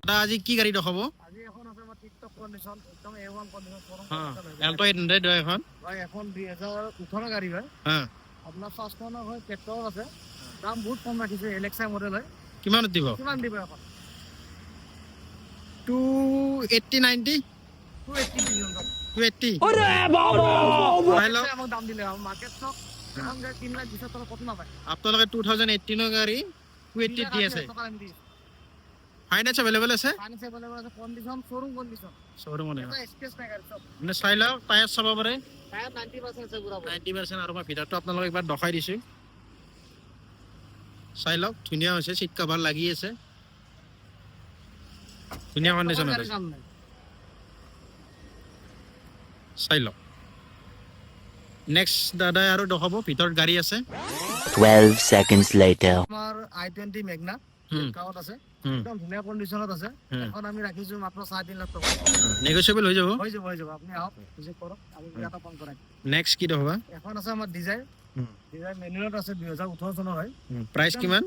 দাদা আজি কি গাড়ী দেখাব? আজি এখন আছে আমাৰ টিকটক কন্ডিশন একদম A1 কন্ডিশন ফৰম এল্টো 800 হয় এখন। ভাই এখন 2018 গাড়ী হয়। আপোনাৰ ফাৰ্ষ্ট ওনাৰ হয়, পেট্ৰল আছে, দাম বহুত কম ৰাখিছে, এলেক্সা মডেল হয়। কিমান দিব? কিমান দিব এখন? 280 90 280 দিন 280 ওরে বাবা চাই লওক আমাক দাম দিলে মার্কেট চক এখন গাড়ী 3 লাখ 20 টকা কত না পায়। আপোনালোকে 2018 ৰ গাড়ী 280 দি আছে। ফাইনেন্স अवेलेबल আছে? ফাইনেন্স अवेलेबल আছে, কন্ডিশন শোরুম কন্ডিশন। শোরুম মানে এটা স্পেস নাই গাড়ী সব। মানে চাই লওক, টায়াৰ চাব পাৰে। টায়াৰ 90% আছে পুৰা 90% আৰু মই ভিতৰটো আপোনালোকক একবাৰ দেখাই দিছো। চাই লওক, ধুনীয়া হৈছে, সিট কভাৰ লাগি আছে, ধুনীয়া কন্ডিশনত আছে। চাই লওক। নেক্সট দাদা আৰু দেখাব, ভিতৰত গাড়ী আছে। 12 seconds later. আমাৰ i20 মেগনা কাউট আছে, একদম ধুনীয়া কন্ডিশনত আছে। এখন আমি ৰাখিছো মাত্ৰ 3.5 লাখ টকা। নেগোশিয়েবল হৈ যাব? হৈ যাব আপুনি আহক ভিজিট কৰক, আমি ইয়াত কম কৰাই। নেক্সট কি দেখাবা? এখন আছে আমাৰ ডিজাইৰ মেনুৱেলত আছে, 2018 চনৰ হয়। প্ৰাইস কিমান?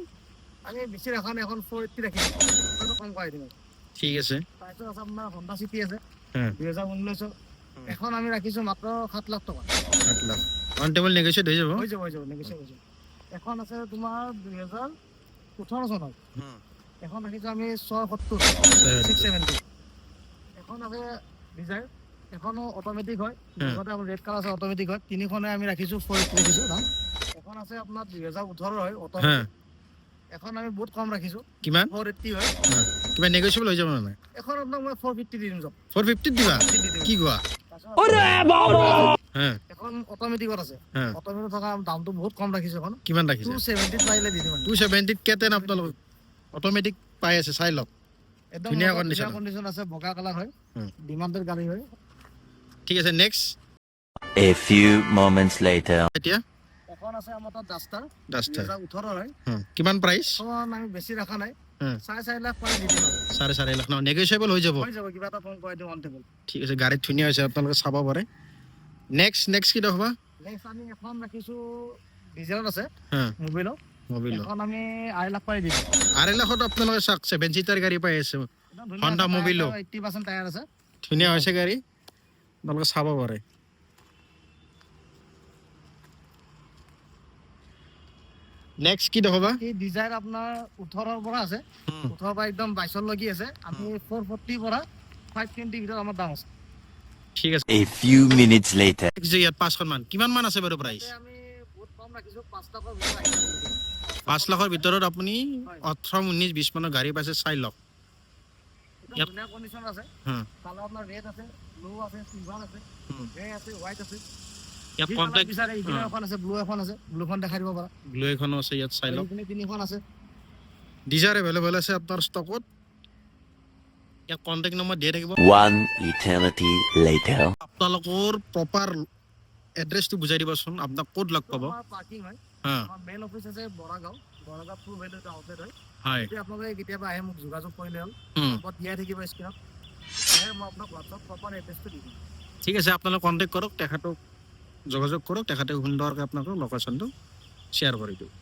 আমি বেছি ৰাখা নাই, এখন 480 ৰাখিছো, সেইটো কম কৰাই দিম। ঠিক আছে। প্ৰাইসত আছে আপোনাৰ Honda City আছে 2019, এখন আমি ৰাখিছো মাত্ৰ 7 লাখ টকা। 7 লাখ অন টেবল নেগোশিয়েট হৈ যাব? হৈ যাব নেগোশিয়েট হৈ যাব। এখন আছে তোমাৰ 2018 চনৰ, এখন ৰাখিছো আমি 670 670। এখন আছে ডিজাইৰ, এখনো অটোমেটিক হয়, লগতে আমাৰ ৰেড কালাৰ আছে, অটোমেটিক হয়। তিনিখনে আমি ৰাখিছো 480 ৰাখিছো দাম। এখন আছে আপোনাৰ 2018 হয়, অটোমেটিক, এখন আমি বহুত কম ৰাখিছো। কিমান? 480 হয়। কিমান নেগোশিয়েবল হৈ যাব না? এখন আপোনাক মই 450 দিম যাম। 450 দিবা? কি কোৱা? ওৰে বাবা এখন অটোমেটিকত আছে, অটোমেটিক থকা দামটো বহুত কম ৰাখিছো। এখন কিমান ৰাখিছে? 270 পাইলে দি দিম। 270 কেতেন আপোনালোক অটোমেটিক পাই আছে, চাই লওক, ধুনীয়া কন্ডিশন আছে, বগা কালাৰ হয়, ডিমান্ডেড গাড়ী হয়। ঠিক আছে। Next A few moments later. এতিয়া এখন আছে আমাৰ তাত ডাষ্টাৰ 2018 হয়। কিমান প্ৰাইস? আমি বেছি ৰাখা নাই, 4.5 লাখ পাই দি দিম। 4.5 লাখ ন? নেগোশিয়েবল হৈ যাব? কিবা এটা কম কৰাই দিম অন টেবল। ঠিক আছে, গাড়ী ধুনীয়া হৈছে, আপোনালোকে চাব পাৰে। নেক্সট কি দেখাবা? নেক্সট আমি এখন ৰাখিছো ডিজেলত আছে, মোবিলো। এখন আমি 8 লাখ পাই দিম। 8 লাখত আপোনালোকে চাওক, 7 সিটাৰ গাড়ী পাই আছে, Honda মোবিলো, 80% টায়াৰ আছে, ধুনীয়া হৈছে গাড়ী, আপোনালোকে চাব পাৰে। নেক্সট কি দেখাবা? এই ডিজাইৰ আপোনাৰ 18 পৰা আছে, 18 পৰা একদম 22 লগি আছে। আমি 440 পৰা 520 ভিতৰত আমাৰ দাম আছে। ঠিক আছে। A few minutes later. ইয়াত 5খন মান, কিমান মান আছে বাৰু প্ৰাইস? আমি বহুত কম ৰাখিছো, 5 লাখৰ ভিতৰত আহিব। 5 লাখৰ ভিতৰত আপুনি 18 19 20 মানৰ গাড়ী পাইছে, চাই লওক। একদম ধুনীয়া কন্ডিশন আছে। কালাৰ আপোনাৰ ৰেড আছে, ব্লু আছে, সিলভাৰ আছে, গ্ৰে আছে, হোৱাইট আছে। ইয়াত কন্টাক্ট বিচাৰে, ইভিন এখন আছে, ব্লু এখন আছে, ব্লুখন দেখাই দিব পাৰা। ব্লু এখনো আছে, ইয়াত চাই লওক। এইখিনি তিনিখন আছে। ডিজায়াৰ এভেইলেবল আছে আপোনাৰ ষ্টকত। ইয়াত কন্টাক্ট নম্বৰ দিয়া থাকিব। One eternity later. আপোনালোকৰ প্ৰপাৰ এড্ৰেছটো বুজাই দিবচোন, আপোনাক ক'ত লগ পাব? পাৰ্কিং হয়, মেইন অফিচ আছে বৰাগাঁও ট্ৰু ভেলু আউটলেট হয়। যদি আপোনালোকে কেতিয়াবা আহে, মোক যোগাযোগ কৰিলে হ'ল, ওপৰত দিয়াই থাকিব স্ক্ৰীনত, মই আপোনাক হোৱাটছআপ প্ৰপাৰ এড্ৰেছটো দি দিম। ঠিক আছে, আপোনালোকে কণ্টেক্ট কৰক, তেখেতক যোগাযোগ কৰক, তেখেতে সুন্দৰকৈ আপোনালোকক লোকেশ্যনটো শ্বেয়াৰ কৰি দিওঁ।